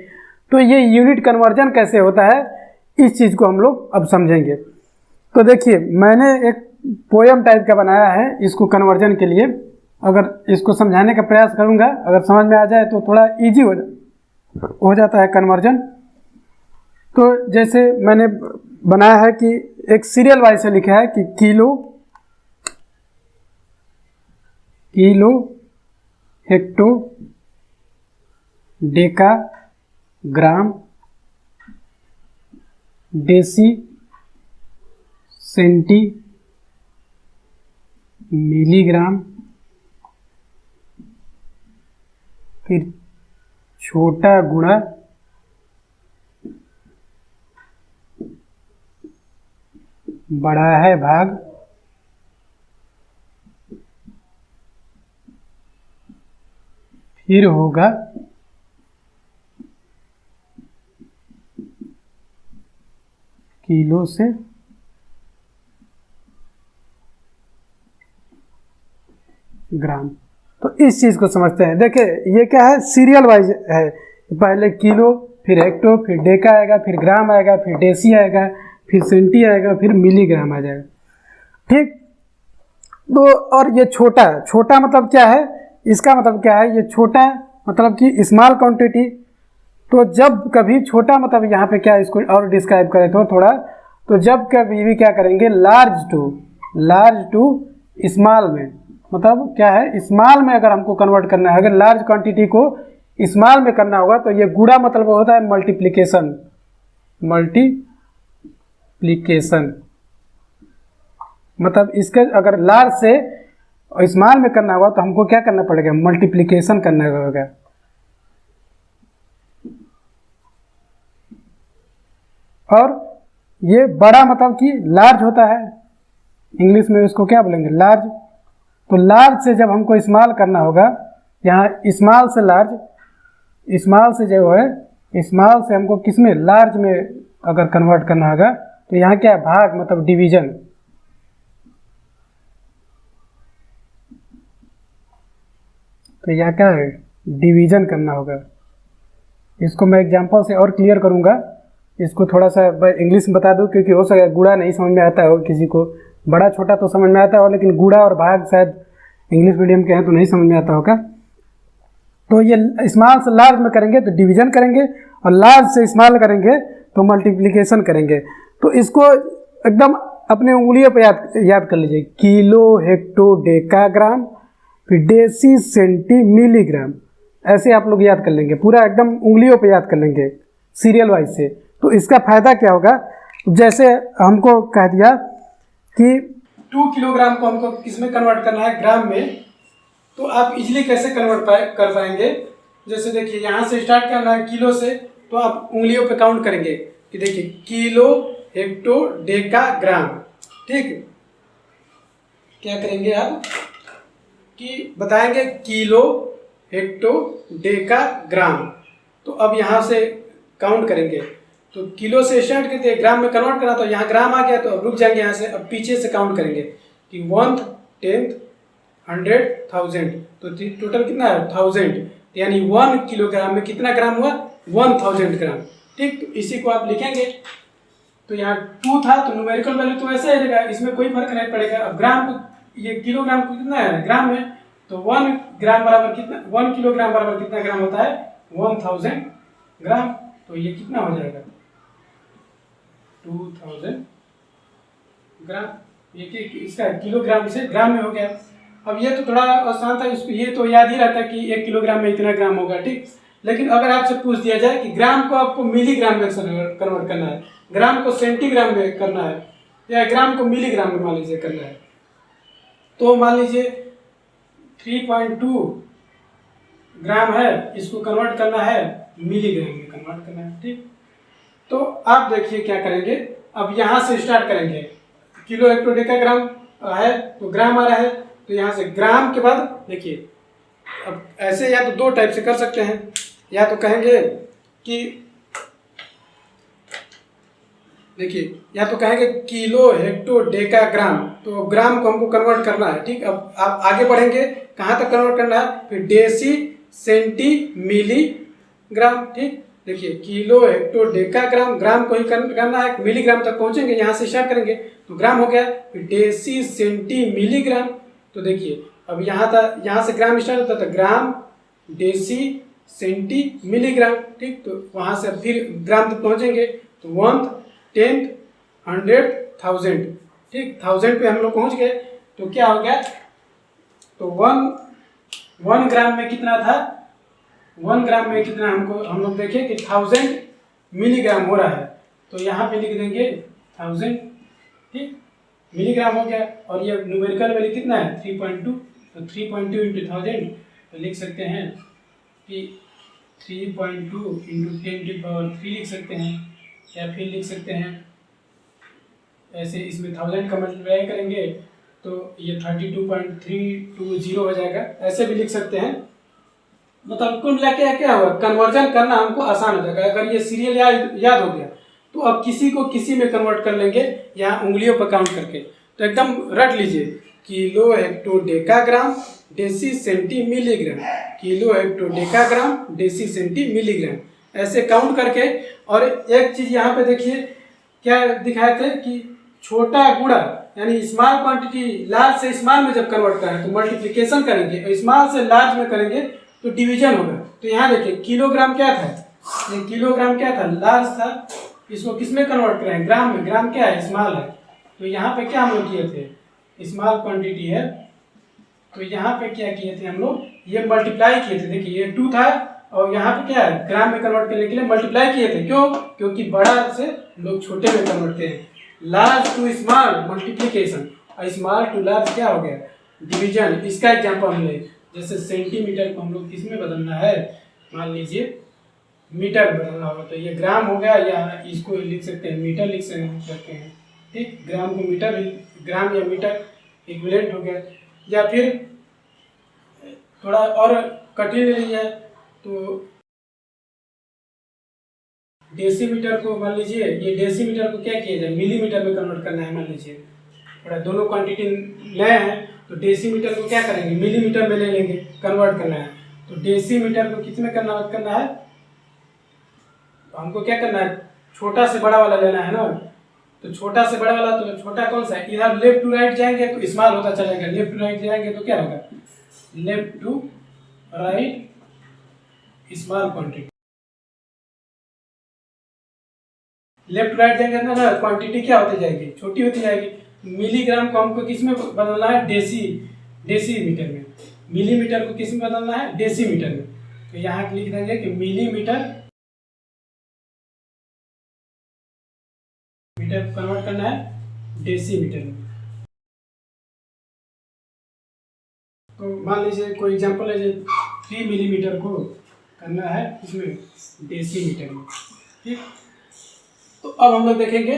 Speaker 1: तो ये यूनिट कन्वर्जन कैसे होता है, इस चीज़ को हम लोग अब समझेंगे। तो देखिए मैंने एक पोएम टाइप का बनाया है इसको कन्वर्जन के लिए। अगर इसको समझाने का प्रयास करूँगा, अगर समझ में आ जाए तो थोड़ा ईजी हो जाता है कन्वर्जन। तो जैसे मैंने बनाया है कि एक सीरियल वाइज से लिखा है कि किलो हेक्टो डेका ग्राम डेसी सेंटी मिलीग्राम, फिर छोटा गुणा बड़ा है भाग फिर होगा किलो से ग्राम। तो इस चीज़ को समझते हैं। देखिए ये क्या है, सीरियल वाइज है। पहले किलो, फिर हेक्टो, फिर डेका आएगा, फिर ग्राम आएगा, फिर डेसी आएगा, फिर सेंटी आएगा, फिर मिलीग्राम आ जाएगा, ठीक। तो और ये छोटा मतलब क्या है, इसका मतलब क्या है, ये छोटा मतलब कि स्मॉल क्वांटिटी। तो जब कभी छोटा मतलब यहाँ पे क्या, इसको और डिस्क्राइब करें तो थोड़ा, तो जब कभी भी क्या करेंगे, लार्ज टू स्मॉल में, मतलब क्या है, स्मॉल में अगर हमको कन्वर्ट करना है, अगर लार्ज क्वांटिटी को स्मॉल में करना होगा, तो ये गुणा मतलब होता है मल्टीप्लिकेशन। मतलब इसके अगर लार्ज से स्मॉल में करना होगा तो हमको क्या करना पड़ेगा, मल्टीप्लिकेशन करना होगा। और ये बड़ा मतलब कि लार्ज होता है, इंग्लिश में इसको क्या बोलेंगे, लार्ज। तो लार्ज से जब हमको स्मॉल करना होगा, यहाँ स्मॉल से लार्ज, स्मॉल से जो है स्मॉल से हमको किस में, लार्ज में अगर कन्वर्ट करना होगा तो यहाँ क्या है, भाग मतलब डिवीजन। तो यहाँ क्या है, डिवीजन करना होगा। इसको मैं एग्जांपल से और क्लियर करूँगा। इसको थोड़ा सा इंग्लिश में बता दूँ, क्योंकि हो सके गुणा नहीं समझ में आता हो किसी को, बड़ा छोटा तो समझ में आता हो, लेकिन गुणा और भाग शायद इंग्लिश मीडियम के हैं तो नहीं समझ में आता होगा। तो ये स्मॉल से लार्ज में करेंगे तो डिवीजन करेंगे, और लार्ज से स्मॉल करेंगे तो मल्टीप्लिकेशन करेंगे। तो इसको एकदम अपने उंगलियों पर याद कर लीजिए, किलो, हेक्टो, डेकाग्राम, फिर डेसी, सेंटी, मिलीग्राम, ऐसे आप लोग याद कर लेंगे, पूरा एकदम उंगलियों पे याद कर लेंगे सीरियल वाइज से। तो इसका फायदा क्या होगा, जैसे हमको कह दिया कि 2 किलोग्राम को हमको किस में कन्वर्ट करना है, ग्राम में, तो आप इजीली कैसे कन्वर्ट कर पाएंगे। जैसे देखिए यहाँ से स्टार्ट करना है किलो से, तो आप उंगलियों पे काउंट करेंगे कि देखिए किलो, हेक्टो, डेका, ग्राम। ठीक, क्या करेंगे आप कि बताएंगे किलो, हेक्टो, डेका, ग्राम। तो अब यहाँ से काउंट करेंगे, तो किलो से स्टार्ट करते हैं, ग्राम में कन्वर्ट करा, तो यहाँ ग्राम आ गया, तो अब रुक जाएंगे यहाँ से, अब पीछे से काउंट करेंगे कि 1th, 10th, 100, 1000, तो टोटल कितना है 1000, यानी 1 किलोग्राम में कितना ग्राम हुआ, 1000 ग्राम। ठीक, तो इसी को आप लिखेंगे। तो यहाँ 2 था तो न्यूमेरिकल वैल्यू तो ऐसा ही रहेगा, इसमें कोई फर्क नहीं पड़ेगा। अब ग्राम को, ये किलोग्राम को कितना है ग्राम में, तो 1 ग्राम बराबर कितना, 1 किलोग्राम बराबर कितना ग्राम होता है, 1000 ग्राम। तो ये कितना हो जाएगा, 2000 ग्राम। ये इसका किलोग्राम से ग्राम में हो गया। अब ये तो थोड़ा आसान था, ये तो याद ही रहता है कि 1 किलोग्राम में इतना ग्राम होगा। ठीक, लेकिन अगर आपसे पूछ दिया जाए कि ग्राम को आपको मिलीग्राम में कन्वर्ट करना है, ग्राम को सेंटीग्राम में करना है, या ग्राम को मिलीग्राम में मान लीजिए करना है, तो मान लीजिए 3.2 ग्राम है, इसको कन्वर्ट करना है मिलीग्राम में कन्वर्ट करना है। ठीक, तो आप देखिए क्या करेंगे, अब यहाँ से स्टार्ट करेंगे, किलो, हेक्टो, डेकाग्राम है तो ग्राम आ रहा है, तो यहाँ से ग्राम के बाद देखिए, अब ऐसे या तो 2 टाइप से कर सकते हैं, या तो कहेंगे कि देखिए, या तो कहेंगे किलो, हेक्टो, डेकाग्राम, तो ग्राम को हमको कन्वर्ट करना है। ठीक, अब आप आगे बढ़ेंगे, कहाँ तक कन्वर्ट करना है, फिर डेसी, सेंटी, मिलीग्राम। ठीक, देखिए किलो, हेक्टो, डेकाग्राम, ग्राम को ही करना है, मिलीग्राम तक पहुंचेंगे, यहाँ से स्टार्ट करेंगे तो ग्राम हो गया, फिर डेसी, सेंटी, मिलीग्राम। तो देखिए अब यहाँ था, यहाँ से ग्राम स्टार्ट होता था, ग्राम, डेसी, सेंटी, मिलीग्राम। ठीक, तो वहाँ से फिर ग्राम तक पहुँचेंगे, तो 1th, 10th, 100, 1000। ठीक, 1000 पे हम लोग पहुँच गए, तो क्या हो गया, तो 1 ग्राम में कितना था, 1 ग्राम में कितना हमको, हम लोग देखें कि 1000 मिलीग्राम हो रहा है, तो यहाँ पे लिख देंगे 1000। ठीक, मिलीग्राम हो गया, और ये न्यूमेरिकल वैल्यू कितना है 3.2, तो 3.2 इंटू 1000, तो लिख सकते हैं कि 3.2 इंटू 10⁻³ लिख सकते हैं, या फिर लिख सकते हैं ऐसे, इसमें 1000 का मल्टीप्लाई करेंगे तो ये 32.320 हो जाएगा, ऐसे भी लिख सकते हैं। मतलब कुल मिला के क्या हुआ, कन्वर्जन करना हमको आसान हो जाएगा। अगर ये सीरियल याद हो गया तो अब किसी को किसी में कन्वर्ट कर लेंगे, यहाँ उंगलियों पर काउंट करके। तो एकदम रट लीजिए, kilo, hecto, decagram, deci, centi, milligram, kilo, hecto, decagram, deci, centi, milligram, ऐसे काउंट करके। और एक चीज यहाँ पे देखिए क्या दिखाए थे कि छोटा गुणा, यानी स्मॉल क्वांटिटी लार्ज से स्मॉल में जब कन्वर्ट करें तो मल्टीप्लिकेशन करेंगे, और स्मॉल से लार्ज में करेंगे तो डिवीजन होगा। तो यहाँ देखिए किलोग्राम क्या था, ये किलोग्राम क्या था, लार्ज था, इसको किस में कन्वर्ट करें, ग्राम में। ग्राम क्या है, स्मॉल है, तो यहाँ पे क्या हम लोग किए थे, स्मॉल क्वांटिटी है, तो यहाँ पे क्या किए थे हम लोग, ये मल्टीप्लाई किए थे। देखिए ये 2 था, और यहाँ पे क्या है, ग्राम में कन्वर्ट करने के लिए मल्टीप्लाई किए थे। क्यों, क्योंकि बड़ा से लोग छोटे में कन्वर्ट करते हैं, लार्ज टू स्मॉल मल्टीप्लीकेशन, और स्मॉल टू लार्ज क्या हो गया, डिवीजन। इसका एग्जाम्पल हम ले, जैसे सेंटीमीटर को हम लोग किस में बदलना है, मान लीजिए मीटर बदलना होगा, तो ये ग्राम हो गया, या इसको लिख सकते हैं मीटर लिख सकते हैं। ठीक, ग्राम को मीटर, ग्राम या मीटर इक्विवेलेंट हो गया। या फिर थोड़ा और कठिन ले लिया तो डेसीमीटर को मान लीजिए, ये डेसीमीटर को क्या किया जाए, मिलीमीटर में कन्वर्ट करना है। मान लीजिए थोड़ा दोनों क्वांटिटी नए हैं तो डेसीमीटर को क्या करेंगे, मिलीमीटर में ले लेंगे, कन्वर्ट करना है। तो डेसीमीटर को किस में कन्वर्ट करना है, तो हमको क्या करना है, छोटा से बड़ा वाला लेना है ना। तो छोटा से बड़ा वाला, तो छोटा कौन सा है, इधर लेफ्ट टू राइट जाएंगे तो स्मॉल होता चलेगा, लेफ्ट टू राइट जाएंगे तो क्या होगा, left to right small quantity. Left right जाएंगे ना, क्वांटिटी क्या होती जाएगी, छोटी होती जाएगी। मिलीग्राम को हमको किस में बदलना है, डेसीमीटर में। मिलीमीटर को किस में बदलना है, डेसीमीटर में। तो यहाँ लिख देंगे कि मिलीमीटर मीटर कन्वर्ट करना है डेसीमीटर में। तो मान लीजिए कोई एग्जांपल है, 3 मिलीमीटर को करना है इसमें डेसीमीटर में, ठीक। तो अब हम लोग देखेंगे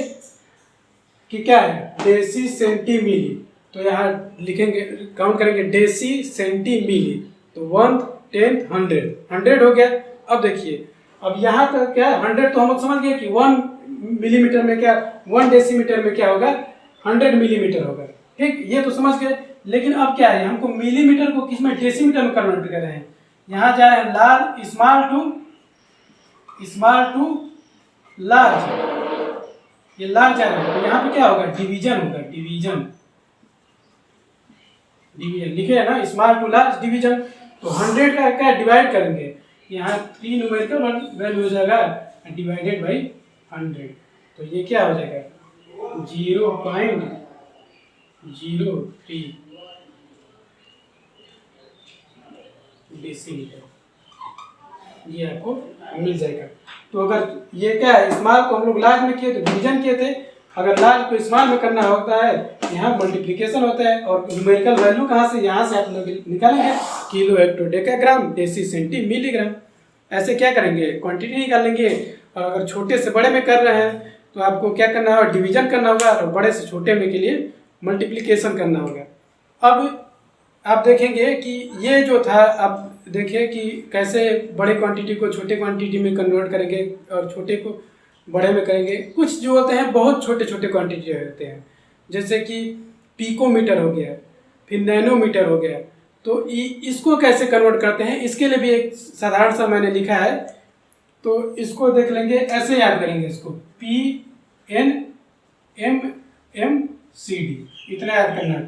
Speaker 1: कि क्या है, डेसी सेंटी मिली। तो यहाँ लिखेंगे, काउंट करेंगे डेसी सेंटी मिली। तो 1 10 100 100 हो गया। अब देखिए, अब यहाँ तक क्या 100 तो हम लोग समझ गए कि 1 मिलीमीटर में क्या, 1 डेसीमीटर में क्या होगा, 100 मिलीमीटर होगा, ठीक, ये तो समझ गए। लेकिन अब क्या है, हमको मिलीमीटर को किस में, डेसीमीटर में कन्वर्ट कर रहे हैं। यहाँ जा रहे हैं लार्ज, स्मॉल टू लार्ज, ये लार्ज जा रहा है। तो यहाँ पे क्या होगा, डिवीजन होगा, डिवीजन लिखे है ना, स्मॉल टू लार्ज डिवीजन। तो 100 का क्या डिवाइड करेंगे, यहाँ 3 न्यूमेरिकल वैल्यू हो जाएगा डिवाइडेड बाई 100। तो ये क्या हो जाएगा, 0.03 डेसीमीटर, ये आपको मिल जाएगा। तो अगर ये क्या है, स्मॉल को हम लोग लार्ज में किए तो डिवीजन किए थे, अगर लार्ज को स्मॉल में करना होता है यहाँ मल्टीप्लिकेशन होता है। और न्यूमेरिकल वैल्यू कहाँ से, यहाँ से आप लोग निकालेंगे, किलो हेक्टोडेकाग्राम डेसी सेंटी मिलीग्राम। ऐसे क्या करेंगे, क्वांटिटी निकालेंगे। और अगर छोटे से बड़े में कर रहे हैं तो आपको क्या करना होगा, डिवीजन करना होगा, और बड़े से छोटे में के लिए मल्टीप्लिकेशन करना होगा। अब आप देखेंगे कि ये जो था, आप देखिए कि कैसे बड़े क्वांटिटी को छोटे क्वांटिटी में कन्वर्ट करेंगे और छोटे को बड़े में करेंगे। कुछ जो होते हैं बहुत छोटे छोटे क्वांटिटी होते हैं, जैसे कि पिकोमीटर हो गया, फिर नैनोमीटर हो गया। तो इसको कैसे कन्वर्ट करते हैं, इसके लिए भी एक साधारण सा मैंने लिखा है। तो इसको देख लेंगे, ऐसे याद करेंगे इसको, PNMMCD, इतना याद करना,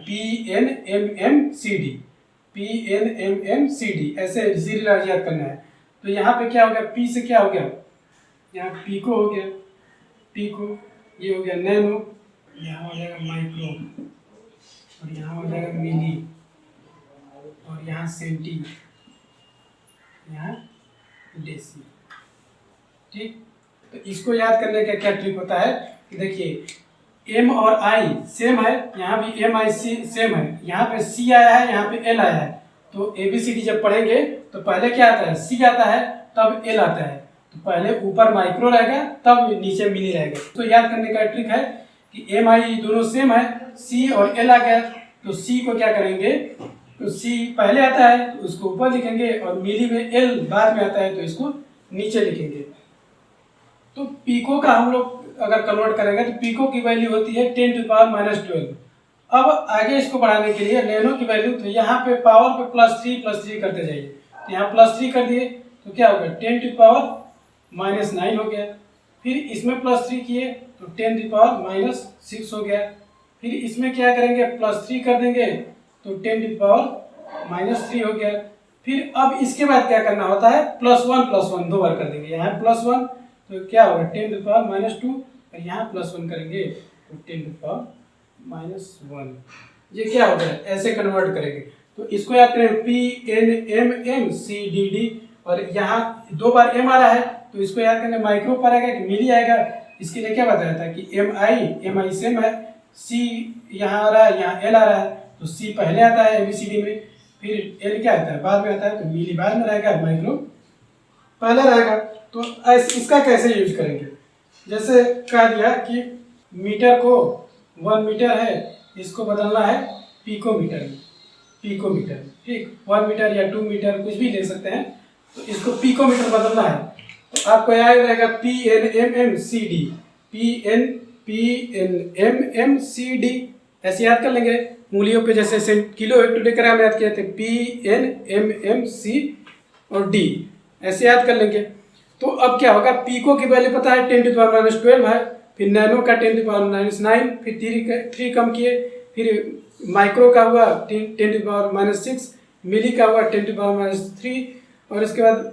Speaker 1: PNMMCD, ऐसे सीरियल याद करना है। तो यहाँ पे क्या हो गया, P से क्या हो गया, यहाँ पिको हो गया, पिको, ये हो गया नैनो, यहाँ हो जाएगा माइक्रो, और यहाँ हो जाएगा मिली, और यहाँ सेंटी, यहाँ डेसी, ठीक। तो इसको याद करने का क्या ट्रिक होता है कि देखिए, M और I सेम है, यहाँ भी MIC सेम है, यहाँ पे C आया है, यहाँ पे L आया है। तो ABCD जब पढ़ेंगे तो पहले क्या आता है, C आता है, तब L आता है। तो पहले ऊपर माइक्रो रहेगा, तब नीचे मिली रहेगा। तो याद करने का ट्रिक है कि MI दोनों सेम है, C और L आ गया, तो C को क्या करेंगे, तो C पहले आता है तो उसको ऊपर लिखेंगे, और मिली में L बाद में आता है तो इसको नीचे लिखेंगे। तो पिको का हम लोग अगर कन्वर्ट करेंगे तो पिको की वैल्यू होती है 10⁻⁻12। अब आगे इसको बढ़ाने के लिए नैनो की वैल्यू, तो यहाँ पे पावर पे +3 करते जाइए। तो यहाँ +3 कर दिए तो क्या होगा, 10⁻⁻9 हो गया। फिर इसमें +3 किए तो 10⁻⁻6 हो गया। फिर इसमें क्या करेंगे, +3 कर देंगे तो 10⁻³ हो गया। फिर अब इसके बाद क्या करना होता है, +1 दो बार कर देंगे। यहाँ +1 तो क्या होगा 10⁻², और यहाँ +1 करेंगे तो 10⁻1। ये क्या होगा, ऐसे कन्वर्ट करेंगे। तो इसको याद करें, PNMMCD, और यहाँ 2 बार M आ रहा है तो इसको याद करने, माइक्रो पर आएगा कि मिली आएगा। इसके लिए क्या बताया था कि MI सेम है, C यहाँ आ रहा है, यहाँ L आ रहा है, तो C पहले आता है ABCD में, फिर L क्या आता है, बाद में आता है। तो मिली बाद में रहेगा, माइक्रो पहले रहेगा। तो इसका कैसे यूज करेंगे, जैसे कह दिया कि मीटर को 1 मीटर है, इसको बदलना है पिकोमीटर में, ठीक, 1 मीटर या 2 मीटर कुछ भी ले सकते हैं। तो इसको पिकोमीटर बदलना है तो आपको याद रहेगा PNMMCD, PNMMCD ऐसे याद कर लेंगे। मूलियों पे जैसे किलो हेक्टोडेकराम याद किए थे, PNMMC और D ऐसे याद कर लेंगे। तो अब क्या होगा, पीको की वैल्यू पता है 10⁻⁻12 है, फिर नैनो का 10⁻⁹, फिर 3 कम किए, फिर माइक्रो का हुआ 10⁻⁻6, मिली का हुआ 10⁻⁻3, और इसके बाद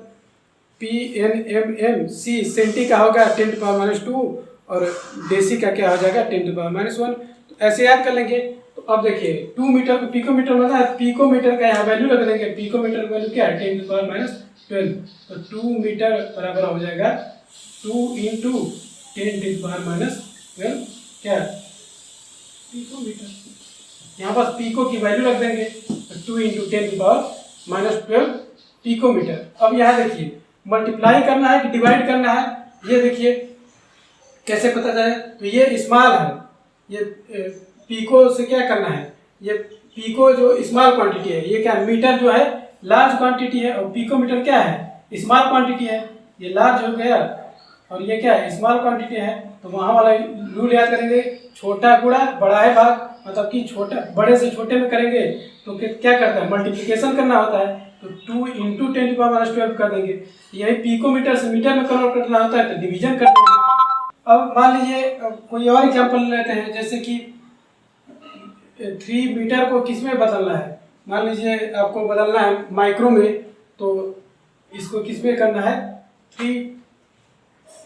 Speaker 1: PNMMC सेंटी का होगा 10⁻⁻2, और देसी का क्या हो जाएगा 10⁻⁻1। तो ऐसे याद कर लेंगे। तो अब देखिए 2 मीटर को पिकोमीटर में है, पिकोमीटर का यहाँ वैल्यू रख देंगे। पिकोमीटर का वैल्यू क्या है 10⁻12, तो 2 मीटर बराबर हो जाएगा 2 × 10⁻12 क्या पिकोमीटर। यहाँ पास पीको की वैल्यू रख देंगे, तो 2 × 10⁻12 पिकोमीटर। अब यहाँ देखिए मल्टीप्लाई करना है कि डिवाइड करना है, ये देखिए कैसे पता जाए। तो ये स्मॉल है, ये पीको से क्या करना है, ये पीको जो स्मॉल क्वांटिटी है, ये क्या मीटर जो है लार्ज क्वांटिटी है, और पिकोमीटर क्या है स्मॉल क्वांटिटी है, ये लार्ज हो गया और ये क्या है स्मॉल क्वांटिटी है। तो वहाँ वाला रूल याद करेंगे, छोटा गुणा बड़ा है भाग, मतलब कि छोटा बड़े से छोटे में करेंगे तो क्या करता है मल्टीप्लिकेशन करना होता है, तो 2 × 10⁻12 कर देंगे। यही पिकोमीटर से मीटर में कन्वर्ट करना होता है तो डिवीजन कर देंगे। अब मान लीजिए कोई और एग्जांपल लेते हैं, जैसे कि 3 मीटर को किस में बदलना है। मान लीजिए आपको बदलना है माइक्रो में, तो इसको किस में करना है, 3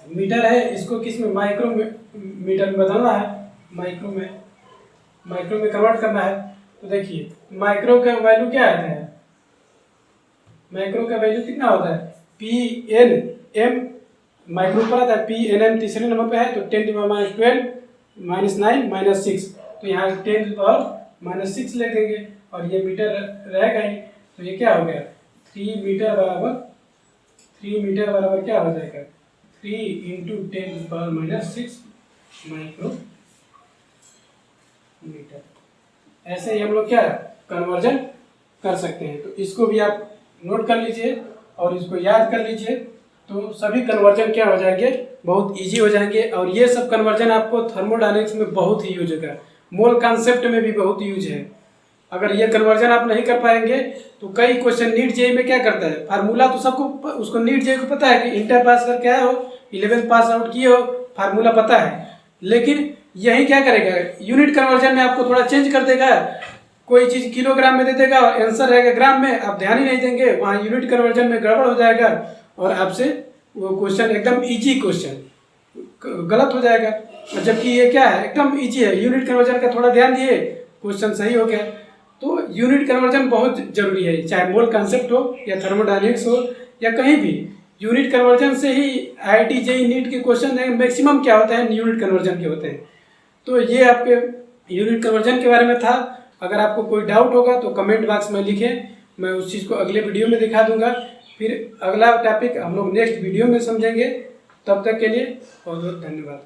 Speaker 1: मीटर है, इसको किस में माइक्रो मीटर में बदलना है, माइक्रो में कन्वर्ट करना है। तो देखिए माइक्रो का वैल्यू क्या आता है, माइक्रो का वैल्यू कितना होता है PNM, माइक्रो पर आता है PNM तीसरे नंबर पे है, तो 10⁻12 -9 -6, तो यहाँ 10⁻6 ले देंगे और ये मीटर रहेगा ही। तो ये क्या हो गया 3 मीटर बराबर क्या हो जाएगा 3 × 10⁻6 माइक्रो मीटर। ऐसे ही हम लोग क्या कन्वर्जन कर सकते हैं। तो इसको भी आप नोट कर लीजिए और इसको याद कर लीजिए, तो सभी कन्वर्जन क्या हो जाएंगे बहुत इजी हो जाएंगे। और ये सब कन्वर्जन आपको थर्मोडायनेमिक्स में बहुत ही यूज होगा, मोल कॉन्सेप्ट में भी बहुत यूज है। अगर ये कन्वर्जन आप नहीं कर पाएंगे तो कई क्वेश्चन नीट जेई में क्या करता है, फार्मूला तो सबको उसको नीट जेई को पता है कि इंटर पास करके आए हो, 11th पास आउट किए हो, फार्मूला पता है, लेकिन यही क्या करेगा यूनिट कन्वर्जन में आपको थोड़ा चेंज कर देगा, कोई चीज़ किलोग्राम में दे देगा और आंसर रहेगा ग्राम में, आप ध्यान ही नहीं देंगे, वहाँ यूनिट कन्वर्जन में गड़बड़ हो जाएगा और आपसे वो क्वेश्चन एकदम इजी क्वेश्चन गलत हो जाएगा। और जबकि ये क्या है एकदम इजी है, यूनिट कन्वर्जन का थोड़ा ध्यान दिए क्वेश्चन सही हो गया। तो यूनिट कन्वर्जन बहुत जरूरी है, चाहे मोल कॉन्सेप्ट हो या थर्मोडायनेमिक्स हो या कहीं भी, यूनिट कन्वर्जन से ही IIT जेईई नीट के क्वेश्चन मैक्सिमम क्या होता है यूनिट कन्वर्जन के होते हैं। तो ये आपके यूनिट कन्वर्जन के बारे में था। अगर आपको कोई डाउट होगा तो कमेंट बॉक्स में लिखें, मैं उस चीज़ को अगले वीडियो में दिखा दूंगा। फिर अगला टॉपिक हम लोग नेक्स्ट वीडियो में समझेंगे। तब तक के लिए बहुत बहुत धन्यवाद।